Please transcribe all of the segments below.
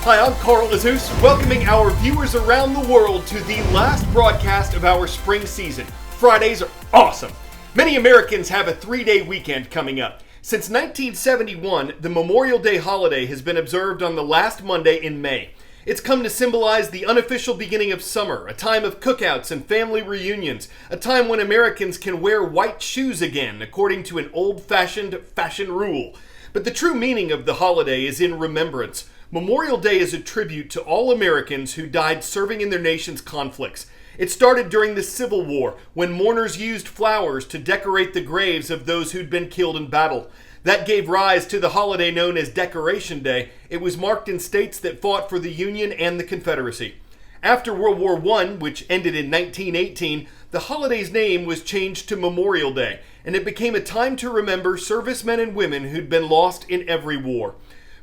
Hi, I'm Carl Azus, welcoming our viewers around the world to the last broadcast of our spring season. Fridays are awesome. Many Americans have a 3-day weekend coming up. Since 1971, the Memorial Day holiday has been observed on the last Monday in May. It's come to symbolize the unofficial beginning of summer, a time of cookouts and family reunions, a time when Americans can wear white shoes again, according to an old-fashioned fashion rule. But the true meaning of the holiday is in remembrance. Memorial Day is a tribute to all Americans who died serving in their nation's conflicts. It started during the Civil War, when mourners used flowers to decorate the graves of those who'd been killed in battle. That gave rise to the holiday known as Decoration Day. It was marked in states that fought for the Union and the Confederacy. After World War I, which ended in 1918, the holiday's name was changed to Memorial Day, and it became a time to remember servicemen and women who'd been lost in every war.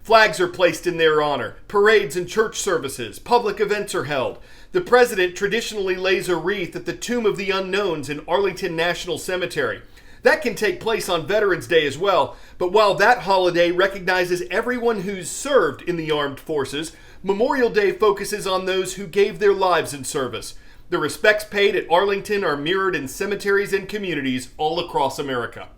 Flags are placed in their honor, parades and church services, public events are held. The president traditionally lays a wreath at the Tomb of the Unknowns in Arlington National Cemetery. That can take place on Veterans Day as well, but while that holiday recognizes everyone who's served in the armed forces, Memorial Day focuses on those who gave their lives in service. The respects paid at Arlington are mirrored in cemeteries and communities all across America.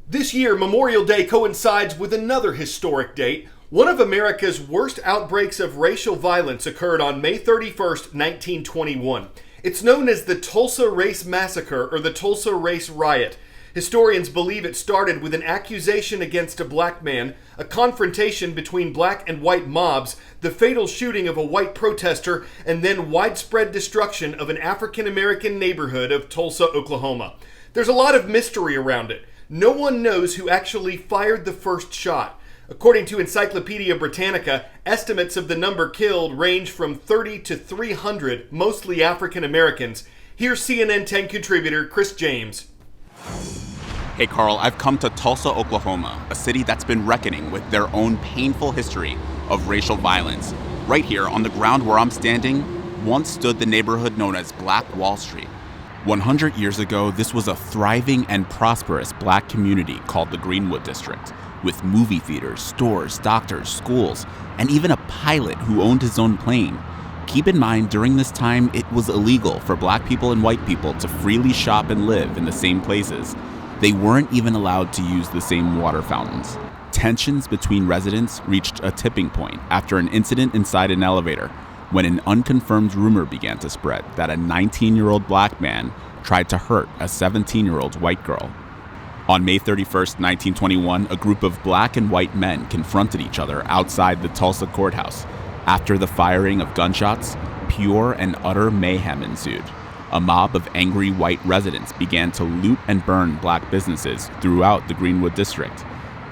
This year, Memorial Day coincides with another historic date. One of America's worst outbreaks of racial violence occurred on May 31st, 1921. It's known as the Tulsa Race Massacre or the Tulsa Race Riot. Historians believe it started with an accusation against a black man, a confrontation between black and white mobs, the fatal shooting of a white protester, and then widespread destruction of an African-American neighborhood of Tulsa, Oklahoma. There's a lot of mystery around it. No one knows who actually fired the first shot. According to Encyclopedia Britannica, estimates of the number killed range from 30 to 300, mostly African Americans. Here's CNN 10 contributor Chris James. Hey Carl, I've come to Tulsa, Oklahoma, a city that's been reckoning with their own painful history of racial violence. Right here on the ground where I'm standing, once stood the neighborhood known as Black Wall Street. 100 years ago, this was a thriving and prosperous black community called the Greenwood District, with movie theaters, stores, doctors, schools, and even a pilot who owned his own plane. Keep in mind, during this time, it was illegal for black people and white people to freely shop and live in the same places. They weren't even allowed to use the same water fountains. Tensions between residents reached a tipping point after an incident inside an elevator, when an unconfirmed rumor began to spread that a 19-year-old black man tried to hurt a 17-year-old white girl. On May 31st, 1921, a group of black and white men confronted each other outside the Tulsa courthouse. After the firing of gunshots, pure and utter mayhem ensued. A mob of angry white residents began to loot and burn black businesses throughout the Greenwood District.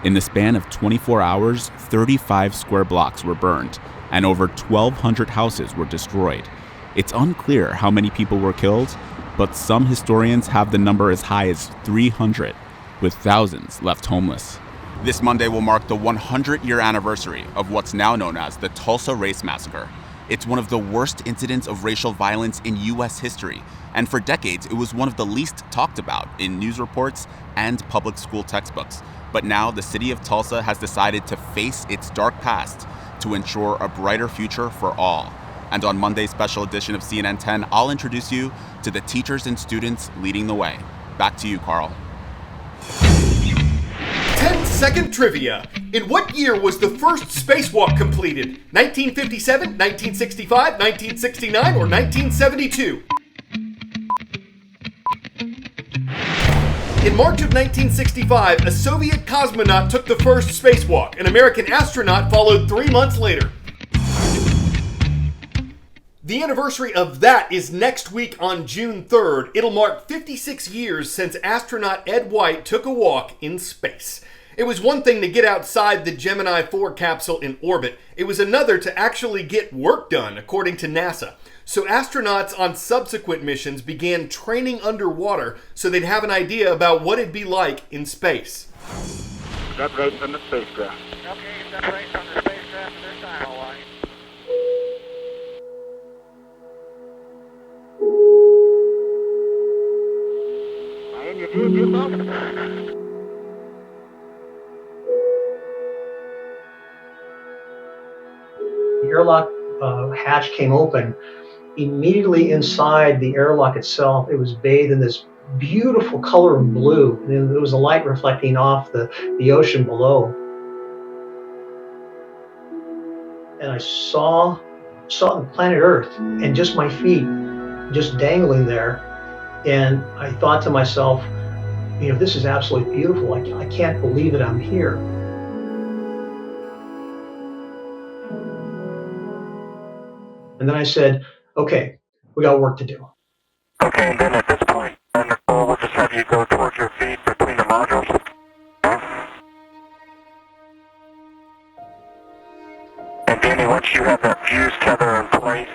In the span of 24 hours, 35 square blocks were burned, and over 1,200 houses were destroyed. It's unclear how many people were killed, but some historians have the number as high as 300. With thousands left homeless. This Monday will mark the 100-year anniversary of what's now known as the Tulsa Race Massacre. It's one of the worst incidents of racial violence in U.S. history, and for decades it was one of the least talked about in news reports and public school textbooks. But now the city of Tulsa has decided to face its dark past to ensure a brighter future for all. And on Monday's special edition of CNN 10, I'll introduce you to the teachers and students leading the way. Back to you, Carl. 10-second trivia. In what year was the first spacewalk completed? 1957, 1965, 1969, or 1972? In March of 1965, a Soviet cosmonaut took the first spacewalk. An American astronaut followed 3 months later. The anniversary of that is next week on June 3rd. It'll mark 56 years since astronaut Ed White took a walk in space. It was one thing to get outside the Gemini 4 capsule in orbit. It was another to actually get work done, according to NASA. So astronauts on subsequent missions began training underwater so they'd have an idea about what it'd be like in space. Separate from the spacecraft. Okay, separate from the spacecraft and their dial line. And you do your best. airlock hatch came open, immediately inside the airlock itself, it was bathed in this beautiful color of blue. And there was a light reflecting off the ocean below. And I saw the planet Earth and just my feet just dangling there. And I thought to myself, this is absolutely beautiful. I can't believe that I'm here. And then I said, okay, we got work to do. Okay, and then at this point, we'll just have you go towards your feet between the modules. And Danny, once you have that fuse tether in place,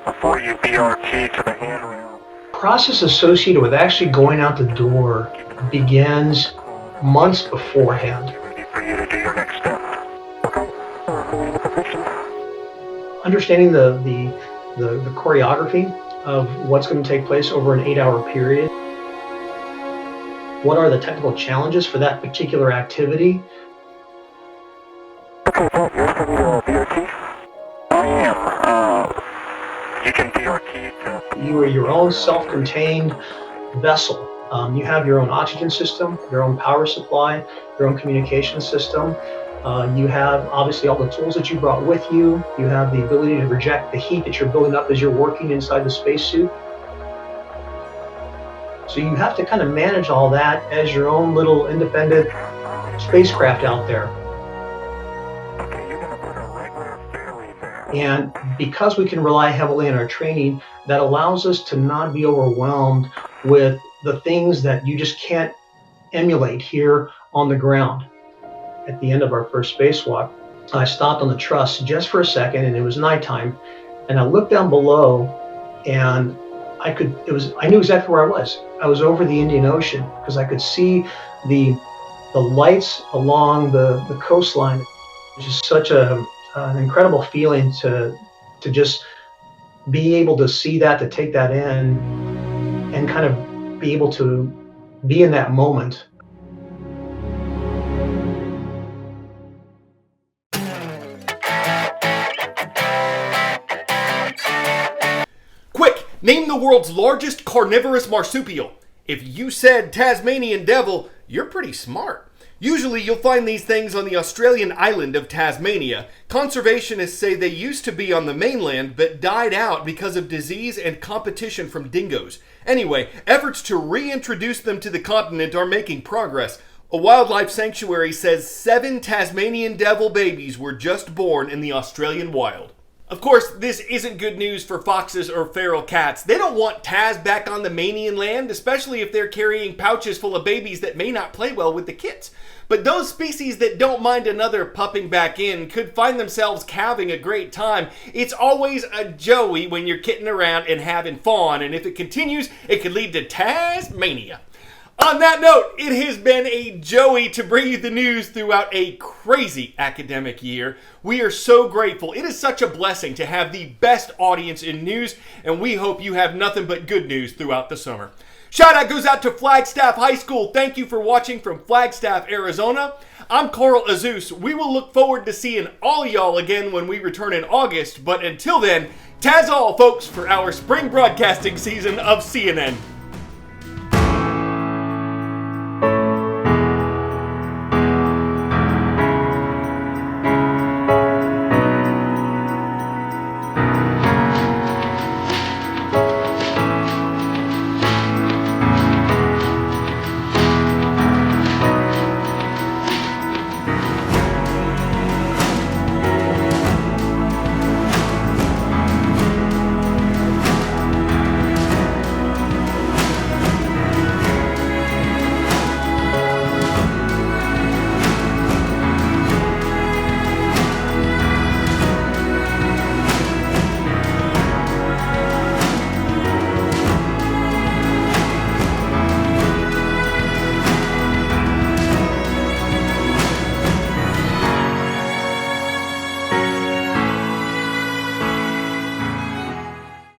before you BRT to the handrail. The process associated with actually going out the door begins months beforehand. Ready for you to do your next step. Okay. Understanding the choreography of what's going to take place over an 8-hour period. What are the technical challenges for that particular activity? Okay, Pat, you're ready to BRT? I am. You can BRT to... You are your own self-contained vessel. You have your own oxygen system, your own power supply, your own communication system. You have obviously all the tools that you brought with you. You have the ability to reject the heat that you're building up as you're working inside the spacesuit. So you have to kind of manage all that as your own little independent spacecraft out there. Okay, you're gonna put a regular ferry there. And because we can rely heavily on our training, that allows us to not be overwhelmed with the things that you just can't emulate here on the ground. At the end of our first spacewalk, I stopped on the truss just for a second, and it was nighttime, and I looked down below, and I knew exactly where I was. I was over the Indian Ocean because I could see the lights along the coastline. It was just such an incredible feeling to just be able to see that, to take that in, and kind of be able to be in that moment. Quick, name the world's largest carnivorous marsupial. If you said Tasmanian devil, you're pretty smart. Usually you'll find these things on the Australian island of Tasmania. Conservationists say they used to be on the mainland but died out because of disease and competition from dingoes. Anyway, efforts to reintroduce them to the continent are making progress. A wildlife sanctuary says 7 Tasmanian devil babies were just born in the Australian wild. Of course, this isn't good news for foxes or feral cats. They don't want Taz back on the mainland, especially if they're carrying pouches full of babies that may not play well with the kits. But those species that don't mind another pupping back in could find themselves having a great time. It's always a joey when you're kidding around and having fun, and if it continues, it could lead to Tasmania. On that note, it has been a joy to bring you the news throughout a crazy academic year. We are so grateful. It is such a blessing to have the best audience in news, and we hope you have nothing but good news throughout the summer. Shout out goes out to Flagstaff High School. Thank you for watching from Flagstaff, Arizona. I'm Carl Azus. We will look forward to seeing all y'all again when we return in August, but until then, Taz all, folks, for our spring broadcasting season of CNN.